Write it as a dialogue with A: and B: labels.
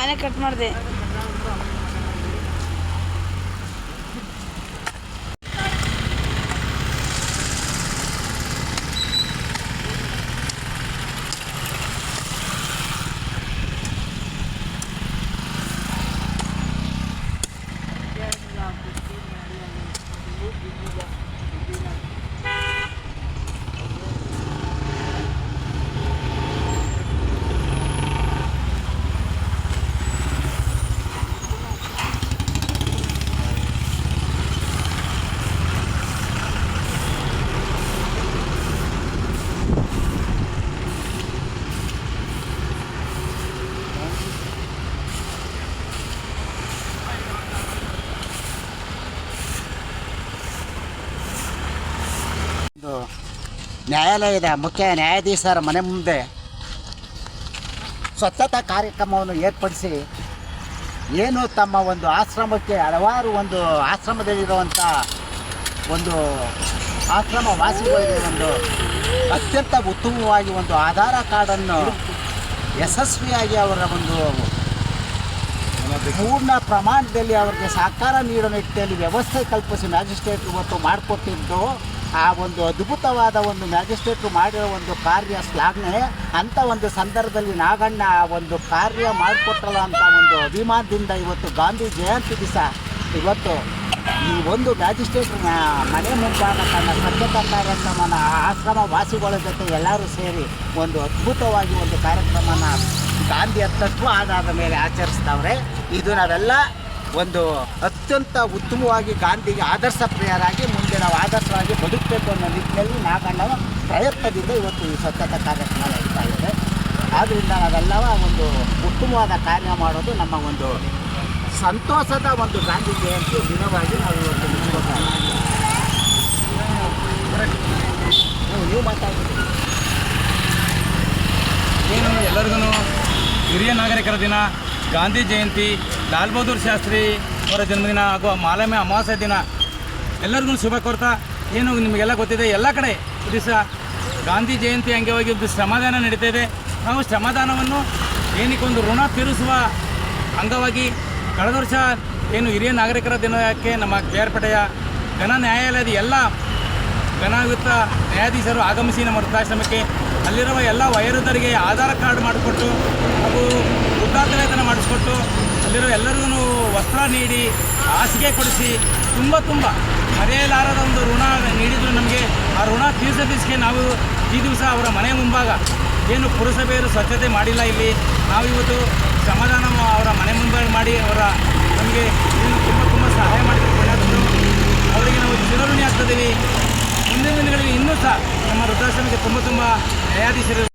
A: ನಾನೇ ಕಟ್ ಮಾಡಿದೆ.
B: ನ್ಯಾಯಾಲಯದ ಮುಖ್ಯ ನ್ಯಾಯಾಧೀಶರ ಮನೆ ಮುಂದೆ ಸ್ವಚ್ಛತಾ ಕಾರ್ಯಕ್ರಮವನ್ನು ಏರ್ಪಡಿಸಿ ಏನು ತಮ್ಮ ಒಂದು ಆಶ್ರಮಕ್ಕೆ ಹಲವಾರು ಒಂದು ಆಶ್ರಮದಲ್ಲಿರುವಂಥ ಒಂದು ಆಶ್ರಮ ವಾಸಿಗಳಿಗೆ ಒಂದು ಅತ್ಯಂತ ಉತ್ತಮವಾಗಿ ಒಂದು ಆಧಾರ ಕಾರ್ಡನ್ನು ಯಶಸ್ವಿಯಾಗಿ ಅವರ ಒಂದು ಪೂರ್ಣ ಪ್ರಮಾಣದಲ್ಲಿ ಅವರಿಗೆ ಸಹಕಾರ ನೀಡೋ ನಿಟ್ಟಿನಲ್ಲಿ ವ್ಯವಸ್ಥೆ ಕಲ್ಪಿಸಿ ಮ್ಯಾಜಿಸ್ಟ್ರೇಟ್ ಇವತ್ತು ಮಾಡಿಕೊಟ್ಟಿದ್ದು ಆ ಒಂದು ಅದ್ಭುತವಾದ ಒಂದು ಮ್ಯಾಜಿಸ್ಟ್ರೇಟ್ರು ಮಾಡಿರೋ ಒಂದು ಕಾರ್ಯ ಶ್ಲಾಘನೆ. ಅಂಥ ಒಂದು ಸಂದರ್ಭದಲ್ಲಿ ನಾಗಣ್ಣ ಒಂದು ಕಾರ್ಯ ಮಾಡಿಕೊಟ್ಟಲ್ಲ ಅಂತ ಒಂದು ಅಭಿಮಾನದಿಂದ ಇವತ್ತು ಗಾಂಧಿ ಜಯಂತಿ ದಿವಸ ಇವತ್ತು ಈ ಒಂದು ಮ್ಯಾಜಿಸ್ಟ್ರೇಟ್ ಮನೆ ಮುಂಭಾಗ ತನ್ನ ಸ್ವಚ್ಛತಾ ಕಾರ್ಯಕ್ರಮನ ಆಶ್ರಮ ವಾಸಿಗಳ ಜೊತೆ ಎಲ್ಲರೂ ಸೇರಿ ಒಂದು ಅದ್ಭುತವಾಗಿ ಒಂದು ಕಾರ್ಯಕ್ರಮನ ಗಾಂಧಿಯ ತತ್ವ ಆಧಾರದ ಮೇಲೆ ಆಚರಿಸ್ತಾವ್ರೆ. ಇದು ನಾವೆಲ್ಲ ಒಂದು ಅತ್ಯಂತ ಉತ್ತಮವಾಗಿ ಗಾಂಧಿಗೆ ಆದರ್ಶ ಪ್ರಿಯರಾಗಿ ಮುಂದೆ ನಾವು ಆದರ್ಶವಾಗಿ ಬದುಕಬೇಕು ಅನ್ನೋ ನಿಟ್ಟಿನಲ್ಲಿ ನಾಗಣ್ಣನ ಪ್ರಯತ್ನದಿಂದ ಇವತ್ತು ಈ ಸ್ವಚ್ಛತಾ ಕಾರ್ಯಕ್ರಮ ನಡೀತಾ ಇದೆ. ಆದ್ದರಿಂದ ನಾವೆಲ್ಲವ ಒಂದು ಉತ್ತಮವಾದ ಕಾರ್ಯ ಮಾಡೋದು ನಮ್ಮ ಒಂದು ಸಂತೋಷದ ಒಂದು ಗಾಂಧಿ ಜಯಂತಿ ದಿನವಾಗಿ ನಾವು ಇವತ್ತು ನೀವು ಮಾತಾಡ್ತೀವಿ.
C: ಏನು ಎಲ್ಲರಿಗೂ ಹಿರಿಯ ನಾಗರಿಕರ ದಿನ, ಗಾಂಧಿ ಜಯಂತಿ, ಲಾಲ್ ಬಹದ್ದೂರ್ ಶಾಸ್ತ್ರಿ ಅವರ ಜನ್ಮದಿನ ಹಾಗೂ ಮಾಲಮ್ಯ ಅಮಾವಾಸ್ಯೆ ದಿನ ಎಲ್ಲರಿಗೂ ಶುಭ ಕೋರ್ತಾ, ಏನು ನಿಮಗೆಲ್ಲ ಗೊತ್ತಿದೆ ಎಲ್ಲ ಕಡೆ ದಿವಸ ಗಾಂಧಿ ಜಯಂತಿ ಅಂಗವಾಗಿ ಒಂದು ಶ್ರಮದಾನ ನಡೀತಾ ಇದೆ. ನಾವು ಶ್ರಮದಾನವನ್ನು ಏನಕ್ಕೊಂದು ಋಣ ತೀರಿಸುವ ಅಂಗವಾಗಿ ಕಳೆದ ವರ್ಷ ಏನು ಹಿರಿಯ ನಾಗರಿಕರ ದಿನಕ್ಕೆ ನಮ್ಮ ಕೆ.ಆರ್.ಪೇಟೆಯ ಘನ ನ್ಯಾಯಾಲಯದ ಎಲ್ಲ ಘನಯುಕ್ತ ನ್ಯಾಯಾಧೀಶರು ಆಗಮಿಸಿ ನಮ್ಮ ವೃದ್ಧಾಶ್ರಮಕ್ಕೆ ಅಲ್ಲಿರುವ ಎಲ್ಲ ವಯೋವೃದ್ಧರಿಗೆ ಆಧಾರ್ ಕಾರ್ಡ್ ಮಾಡಿಕೊಟ್ಟು ಹಾಗೂ ವೃದ್ಧಾಪ್ಯ ವೇತನ ಮಾಡಿಸ್ಕೊಟ್ಟು ಅಲ್ಲಿರೋ ಎಲ್ಲರಿಗೂ ವಸ್ತ್ರ ನೀಡಿ ಹಾಸಿಗೆ ಕೊಡಿಸಿ ತುಂಬ ಮರೆಯಲಾರದ ಒಂದು ಋಣ ನೀಡಿದ್ರು ನಮಗೆ. ಆ ಋಣ ತೀರ್ಸೋದಕ್ಕೆ ನಾವು ಈ ದಿವಸ ಅವರ ಮನೆ ಮುಂಭಾಗ ಏನು ಪುರಸಭೆಯರು ಸ್ವಚ್ಛತೆ ಮಾಡಿಲ್ಲ, ಇಲ್ಲಿ ನಾವು ಇವತ್ತು ಶ್ರಮದಾನ ಅವರ ಮನೆ ಮುಂಭಾಗ ಮಾಡಿ ಅವರ ನಮಗೆ ಏನು ತುಂಬ ಸಹಾಯ ಮಾಡಿದ್ರು ಅವರಿಗೆ ನಾವು ಚಿರಋಣಿ ಆಗ್ತಿದ್ದೀವಿ. ಮುಂದಿನ ದಿನಗಳಲ್ಲಿ ಇನ್ನೂ ಸಹ ನಮ್ಮ ವೃದ್ಧಾಶ್ರಮಕ್ಕೆ ತುಂಬ ನ್ಯಾಯಾಧೀಶರು